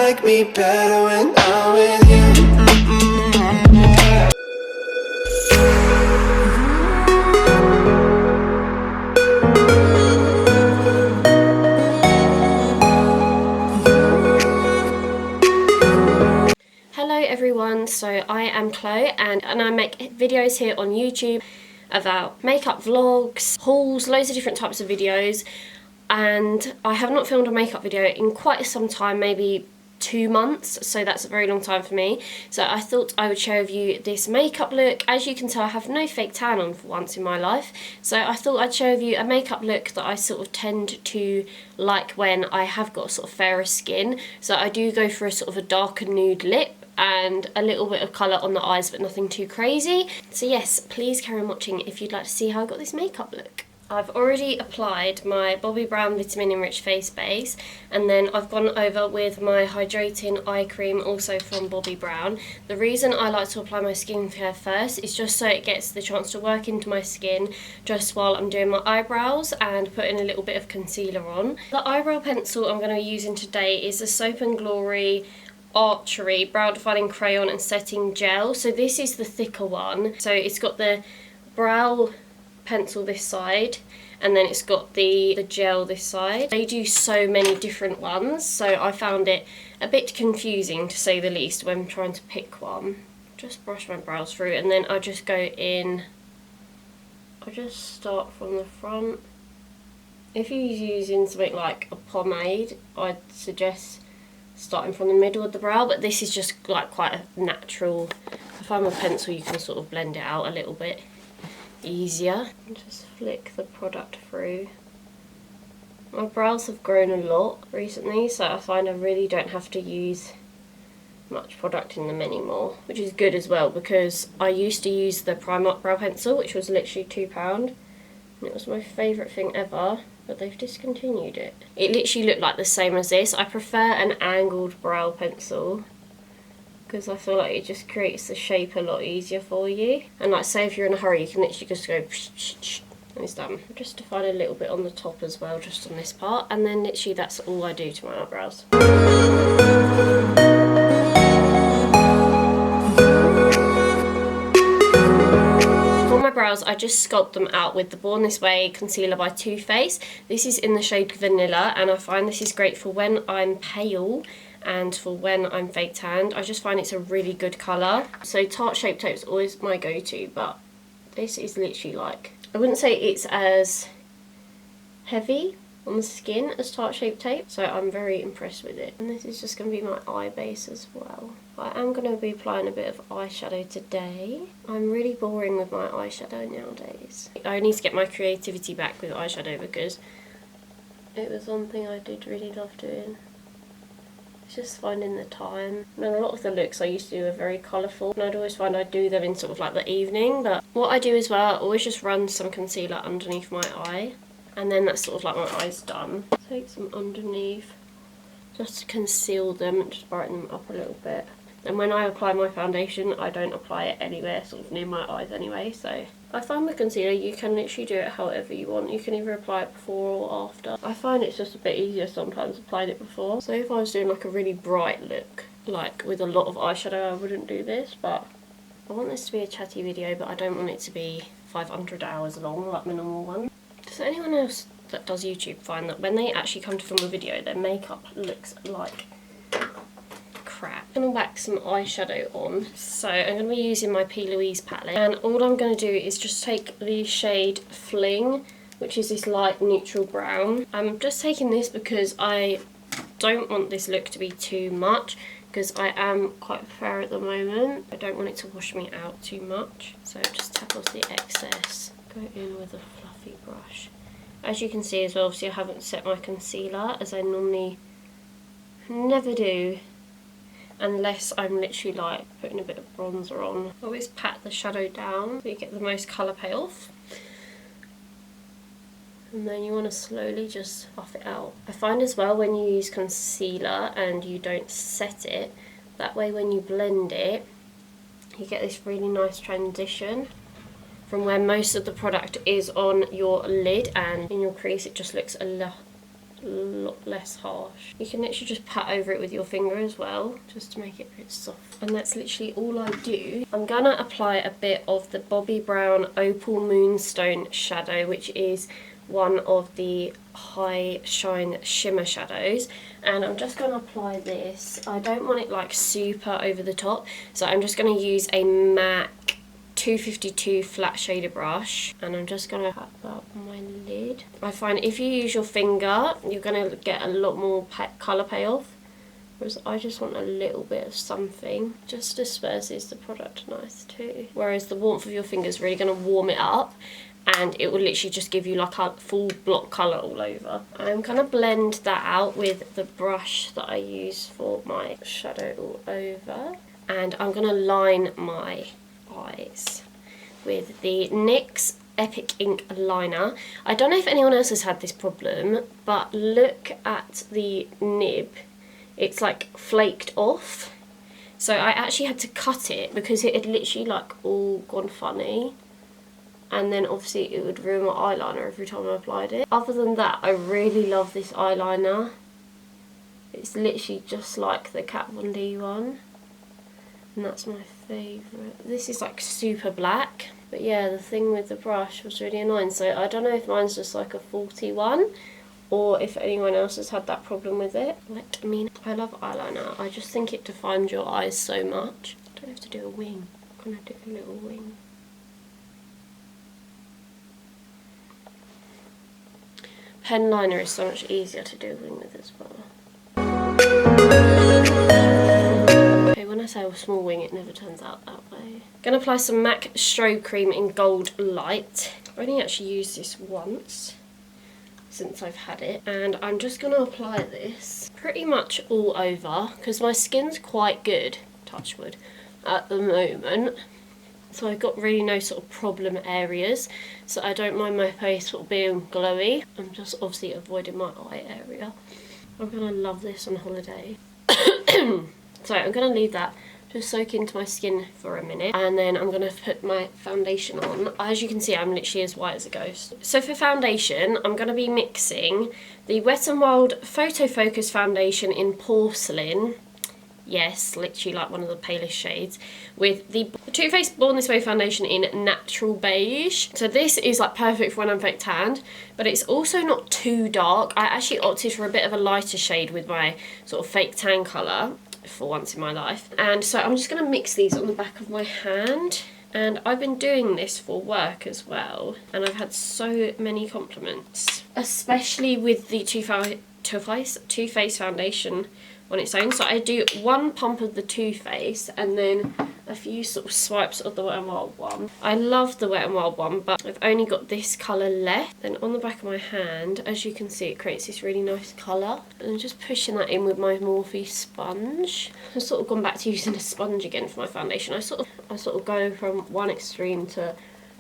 like me better when I'm with you. Hello everyone, so I am Chloe and I make videos here on YouTube about makeup vlogs, hauls, loads of different types of videos, and I have not filmed a makeup video in quite some time, maybe 2 months, so that's a very long time for me. So I thought I would share with you this makeup look. As you can tell, I have no fake tan on for once in my life, so I thought I'd share with you a makeup look that I sort of tend to like when I have got sort of fairer skin. So I do go for a sort of a darker nude lip and a little bit of colour on the eyes, but nothing too crazy. So yes, please carry on watching if you'd like to see how I got this makeup look. I've already applied my Bobbi Brown Vitamin Enriched Face Base, and then I've gone over with my Hydrating Eye Cream, also from Bobbi Brown. The reason I like to apply my skincare first is just so it gets the chance to work into my skin just while I'm doing my eyebrows and putting a little bit of concealer on. The eyebrow pencil I'm going to be using today is the Soap & Glory Archery Brow Defining Crayon and Setting Gel. So this is the thicker one. So it's got the brow pencil this side, and then it's got the gel this side. They do so many different ones, so I found it a bit confusing to say the least when trying to pick one. Just brush my brows through, and then I just go in. I just start from the front. If you're using something like a pomade, I'd suggest starting from the middle of the brow, but this is just like quite a natural. I find with pencil you can sort of blend it out a little bit easier. Just flick the product through. My brows have grown a lot recently, so I find I really don't have to use much product in them anymore, which is good as well, because I used to use the Primark brow pencil, which was literally £2, and it was my favourite thing ever, but they've discontinued it. It literally looked like the same as this. I prefer an angled brow pencil because I feel like it just creates the shape a lot easier for you. And like, say if you're in a hurry, you can literally just go psh, psh, psh, and it's done. Just define a little bit on the top as well, just on this part, and then literally that's all I do to my eyebrows. For my brows, I just sculpt them out with the Born This Way concealer by Too Faced. This is in the shade Vanilla, and I find this is great for when I'm pale and for when I'm fake tanned. I just find it's a really good colour. So Tarte Shape Tape is always my go-to, but this is literally like, I wouldn't say it's as heavy on the skin as Tarte Shape Tape, so I'm very impressed with it. And this is just going to be my eye base as well. I am going to be applying a bit of eyeshadow today. I'm really boring with my eyeshadow nowadays. I need to get my creativity back with eyeshadow because it was one thing I did really love doing. It's just finding the time. And a lot of the looks I used to do are very colourful, and I'd always find I'd do them in sort of like the evening. But what I do as well, I always just run some concealer underneath my eye, and then that's sort of like my eye's done. Take some underneath just to conceal them and just brighten them up a little bit. And when I apply my foundation, I don't apply it anywhere sort of near my eyes anyway. So I find with concealer you can literally do it however you want. You can either apply it before or after. I find it's just a bit easier sometimes applying it before. So if I was doing like a really bright look, like with a lot of eyeshadow, I wouldn't do this. But I want this to be a chatty video, but I don't want it to be 500 hours long like my normal one. Does anyone else that does YouTube find that when they actually come to film a video, their makeup looks like crap? I'm going to whack some eyeshadow on. So I'm going to be using my P. Louise palette, and all I'm going to do is just take the shade Fling, which is this light neutral brown. I'm just taking this because I don't want this look to be too much, because I am quite fair at the moment. I don't want it to wash me out too much, so just tap off the excess. Go in with a fluffy brush. As you can see as well, obviously I haven't set my concealer, as I normally never do unless I'm literally like putting a bit of bronzer on. Always pat the shadow down so you get the most colour payoff, and then you want to slowly just buff it out. I find as well when you use concealer and you don't set it, that way when you blend it you get this really nice transition from where most of the product is on your lid, and in your crease it just looks a lot a lot less harsh. You can literally just pat over it with your finger as well, just to make it a bit soft. And that's literally all I do. I'm gonna apply a bit of the Bobbi Brown Opal Moonstone shadow, which is one of the high shine shimmer shadows, and I'm just going to apply this. I don't want it like super over the top, so I'm just going to use a MAC 252 flat shader brush, and I'm just going to pat that on my lid. I find if you use your finger, you're going to get a lot more colour payoff, whereas I just want a little bit of something. Just disperses the product nice too. Whereas the warmth of your finger is really going to warm it up, and it will literally just give you like a full block colour all over. I'm going to blend that out with the brush that I use for my shadow all over. And I'm going to line my eyes with the NYX Epic Ink liner. I don't know if anyone else has had this problem, but look at the nib. It's like flaked off. So I actually had to cut it because it had literally like all gone funny. And then obviously it would ruin my eyeliner every time I applied it. Other than that, I really love this eyeliner. It's literally just like the Kat Von D one, and that's my favourite. This is like super black, but yeah, the thing with the brush was really annoying. So I don't know if mine's just like a faulty one, or if anyone else has had that problem with it. Like, I mean, I love eyeliner. I just think it defines your eyes so much. I don't have to do a wing. I'm gonna do a little wing. Pen liner is so much easier to do a wing with as well. Okay, when I say a small wing, it never turns out that way. Gonna apply some MAC Strobe Cream in Gold Light. I've only actually used this once since I've had it, and I'm just gonna apply this pretty much all over because my skin's quite good, touch wood, at the moment. So I've got really no sort of problem areas, so I don't mind my face sort of being glowy. I'm just obviously avoiding my eye area. I'm gonna love this on holiday. So I'm gonna leave that just soak into my skin for a minute, and then I'm gonna put my foundation on. As you can see, I'm literally as white as a ghost. So for foundation, I'm gonna be mixing the Wet n Wild Photo Focus foundation in Porcelain. Yes, literally like one of the palest shades, with the Too Faced Born This Way foundation in Natural Beige. So this is like perfect for when I'm fake tanned, but it's also not too dark. I actually opted for a bit of a lighter shade with my sort of fake tan colour for once in my life. And so I'm just going to mix these on the back of my hand. And I've been doing this for work as well, and I've had so many compliments, especially with the Too Faced foundation on its own. So I do one pump of the Too Faced and then a few sort of swipes of the Wet n Wild one. I love the Wet n Wild one, but I've only got this colour left. Then on the back of my hand, as you can see, it creates this really nice colour. And I'm just pushing that in with my Morphe sponge. I've sort of gone back to using a sponge again for my foundation. I sort of go from one extreme to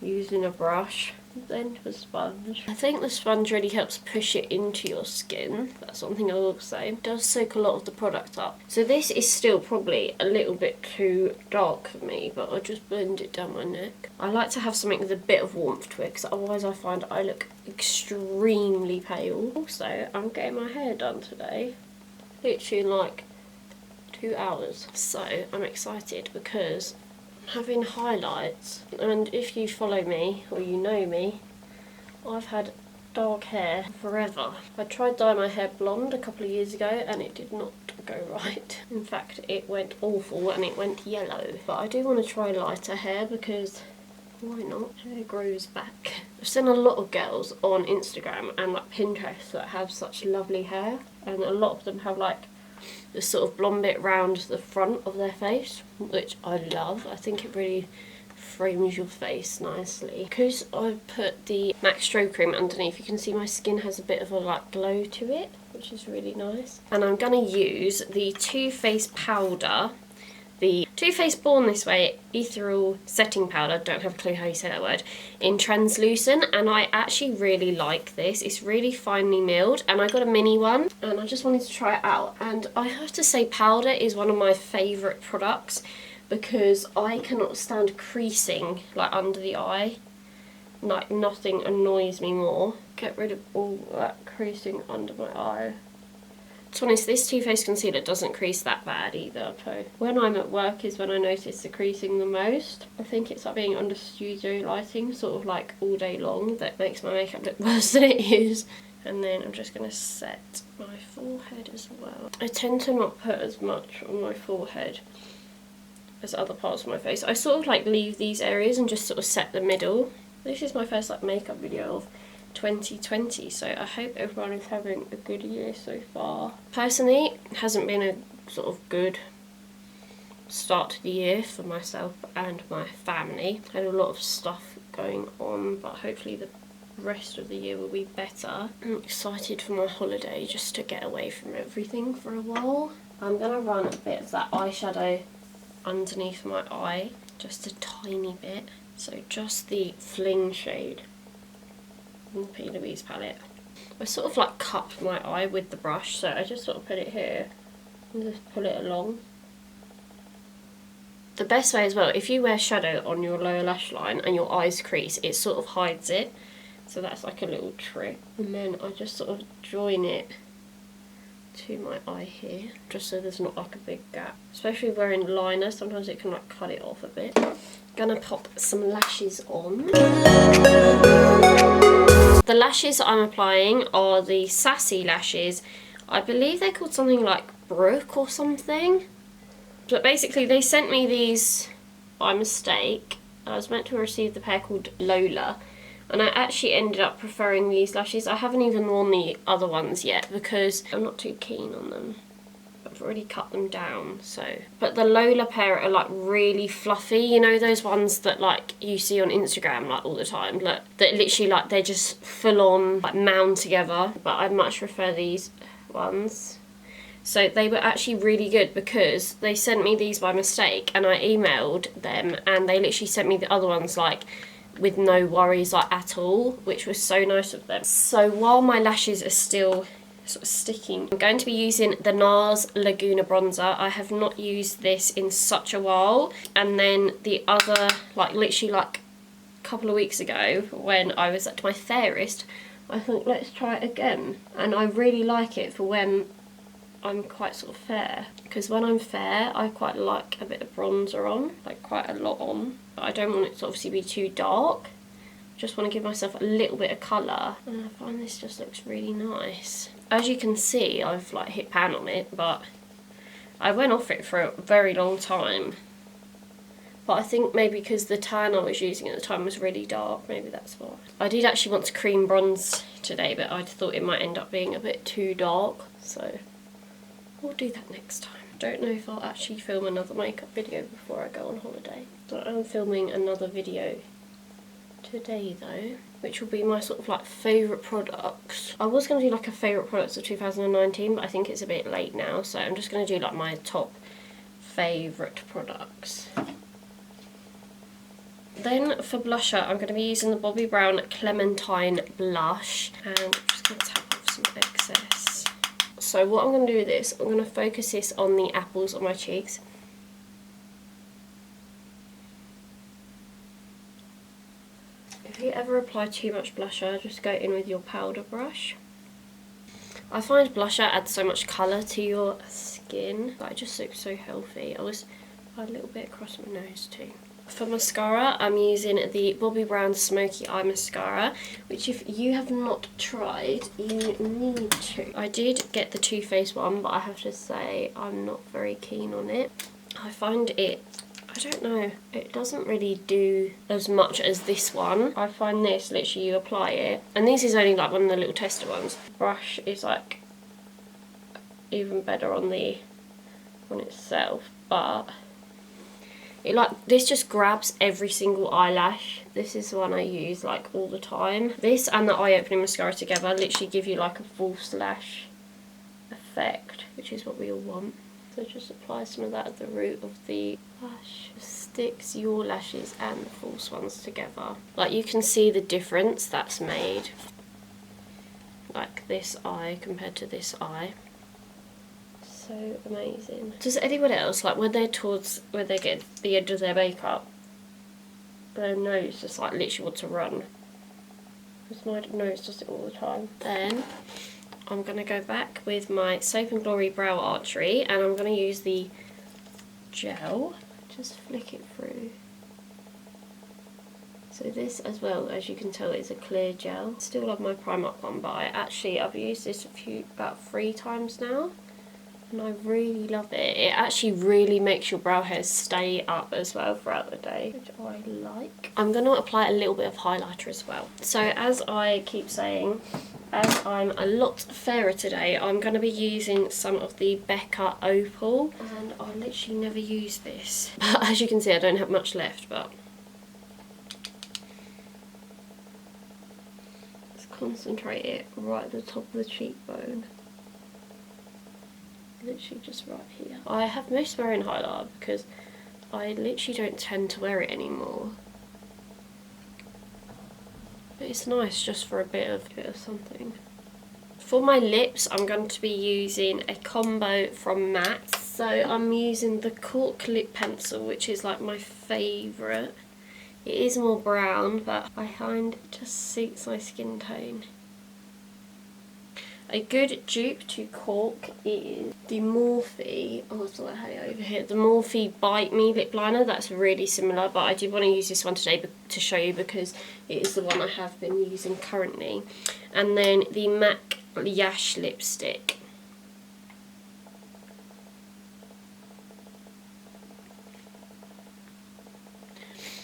using a brush, then to a sponge. I think the sponge really helps push it into your skin. That's one thing I will say. It does soak a lot of the product up. So this is still probably a little bit too dark for me, but I'll just blend it down my neck. I like to have something with a bit of warmth to it, because otherwise I find I look extremely pale. Also, I'm getting my hair done today. Literally in like 2 hours. So I'm excited because having highlights, and if you follow me or you know me, I've had dark hair forever. I tried dyeing my hair blonde a couple of years ago and it did not go right. In fact, it went awful and it went yellow. But I do want to try lighter hair because why not? Hair grows back. I've seen a lot of girls on Instagram and like Pinterest that have such lovely hair, and a lot of them have like the sort of blonde bit round the front of their face, which I love. I think it really frames your face nicely. Because I've put the MAC Strobe Cream underneath, you can see my skin has a bit of a like glow to it, which is really nice. And I'm going to use the Too Faced powder, the Too Faced Born This Way Ethereal Setting Powder, don't have a clue how you say that word, in Translucent, and I actually really like this. It's really finely milled, and I got a mini one, and I just wanted to try it out. And I have to say powder is one of my favourite products, because I cannot stand creasing like under the eye. like nothing annoys me more. Get rid of all that creasing under my eye. To be honest, this Too Faced concealer doesn't crease that bad either, so when I'm at work is when I notice the creasing the most. I think it's like being under studio lighting, sort of like all day long, that makes my makeup look worse than it is. And then I'm just going to set my forehead as well. I tend to not put as much on my forehead as other parts of my face. I sort of like leave these areas and just sort of set the middle. This is my first like makeup video of 2020, so I hope everyone is having a good year so far. Personally, it hasn't been a sort of good start to the year for myself and my family. I had a lot of stuff going on, but hopefully the rest of the year will be better. I'm excited for my holiday, just to get away from everything for a while. I'm going to run a bit of that eyeshadow underneath my eye, just a tiny bit. So just the Fling shade in the P. Louise palette. I sort of like cup my eye with the brush, so I just sort of put it here and just pull it along. The best way as well, if you wear shadow on your lower lash line and your eyes crease, it sort of hides it. So that's like a little trick. And then I just sort of join it to my eye here, just so there's not like a big gap. Especially wearing liner, sometimes it can like cut it off a bit. Gonna pop some lashes on. The lashes I'm applying are the Sassy lashes. I believe they're called something like Brooke or something. But basically they sent me these by mistake. I was meant to receive the pair called Lola, and I actually ended up preferring these lashes. I haven't even worn the other ones yet because I'm not too keen on them. I've already cut them down, so. But the Lola pair are like really fluffy, you know those ones that like you see on Instagram like all the time, like, that literally like they're just full on like mound together. But I much prefer these ones. So they were actually really good because they sent me these by mistake and I emailed them and they literally sent me the other ones like with no worries like at all, which was so nice of them. So while my lashes are still sort of sticking, I'm going to be using the NARS Laguna bronzer. I have not used this in such a while. And then the other, like literally like a couple of weeks ago when I was at my fairest, I thought let's try it again. And I really like it for when I'm quite sort of fair, because when I'm fair I quite like a bit of bronzer on, like quite a lot on, but I don't want it to obviously be too dark. Just want to give myself a little bit of colour, and I find this just looks really nice. As you can see, I've like hit pan on it, but I went off it for a very long time. But I think maybe because the tan I was using at the time was really dark, maybe that's why. I did actually want to cream bronze today, but I thought it might end up being a bit too dark, so we'll do that next time. Don't know if I'll actually film another makeup video before I go on holiday. So I'm filming another video today though, which will be my sort of like favourite products. I was going to do like a favourite products of 2019, but I think it's a bit late now, so I'm just going to do like my top favourite products. Then for blusher, I'm going to be using the Bobbi Brown Clementine blush, and I'm just going to tap off some excess. So what I'm going to do with this, I'm going to focus this on the apples on my cheeks. If you ever apply too much blusher, just go in with your powder brush. I find blusher adds so much colour to your skin, but it just looks so healthy. I was a little bit across my nose too. For mascara, I'm using the Bobbi Brown Smoky Eye Mascara, which if you have not tried, you need to. I did get the Too Faced one, but I have to say I'm not very keen on it. I find it, I don't know, it doesn't really do as much as this one. I find this, literally you apply it, and this is only like one of the little tester ones. The brush is like even better on itself, but this just grabs every single eyelash. This is the one I use like all the time. This and the eye opening mascara together literally give you like a false lash effect, which is what we all want. So just apply some of that at the root of the lash. Just sticks your lashes and the false ones together. Like you can see the difference that's made. Like this eye compared to this eye. So amazing. Does anyone else, like when they get the end of their makeup, their nose just like literally wants to run? because my nose does it all the time. Then I'm going to go back with my Soap and Glory Brow Archery, and I'm going to use the gel. Just flick it through. So this, as well, as you can tell, is a clear gel. Still love my Primark one, but I've used this about 3 times now, and I really love it. It actually really makes your brow hairs stay up as well throughout the day, which I like. I'm going to apply a little bit of highlighter as well. So as I keep saying, as I'm a lot fairer today, I'm going to be using some of the Becca Opal, and I literally never use this. But as you can see, I don't have much left, but concentrate it right at the top of the cheekbone. Literally just right here. I have most wearing highlighter because I literally don't tend to wear it anymore. But it's nice just for a bit of something. For my lips, I'm going to be using a combo from MAC. So I'm using the Cork lip pencil, which is like my favourite. It is more brown, but I find it just suits my skin tone. A good dupe to Cork is the Morphe, I had it over here, the Morphe Bite Me lip liner. That's really similar, but I did want to use this one today to show you because it is the one I have been using currently. And then the MAC Yash lipstick.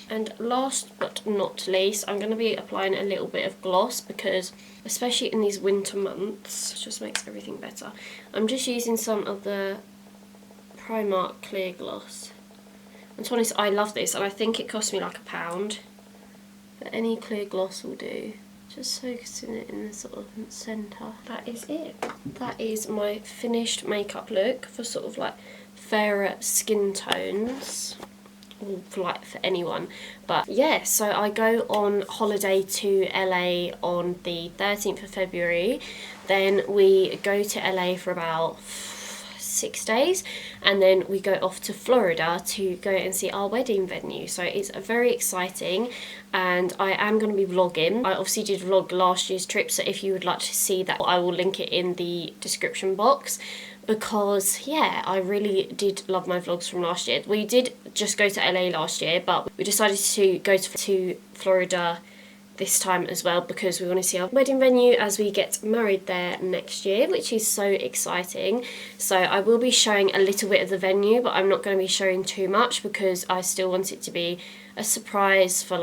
And last but not least, I'm going to be applying a little bit of gloss because, especially in these winter months, it just makes everything better. I'm just using some of the Primark clear gloss. And to be honest, I love this, and I think it cost me like £1. But any clear gloss will do. Just focusing it in the sort of centre. That is it. That is my finished makeup look for sort of like fairer skin tones. For anyone, but yeah, so I go on holiday to LA on the 13th of February, then we go to LA for about 6 days, and then we go off to Florida to go and see our wedding venue. So it's very exciting, and I am going to be vlogging. I obviously did vlog last year's trip, so if you would like to see that, I will link it in the description box. Because yeah, I really did love my vlogs from last year. We did just go to LA last year, but we decided to go to Florida this time as well because we want to see our wedding venue as we get married there next year, which is so exciting. So I will be showing a little bit of the venue, but I'm not going to be showing too much because I still want it to be a surprise for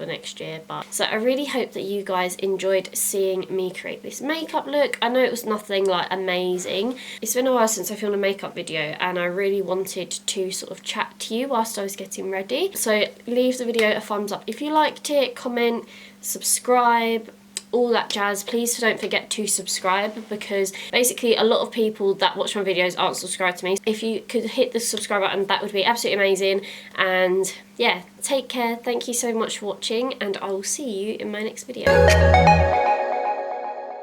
next year. But so I really hope that you guys enjoyed seeing me create this makeup look. I know it was nothing like amazing. It's been a while since I filmed a makeup video, and I really wanted to sort of chat to you whilst I was getting ready. So leave the video a thumbs up if you liked it, comment, subscribe, all that jazz. Please don't forget to subscribe because basically a lot of people that watch my videos aren't subscribed to me. If you could hit the subscribe button, that would be absolutely amazing. And yeah, take care. Thank you so much for watching, and I will see you in my next video.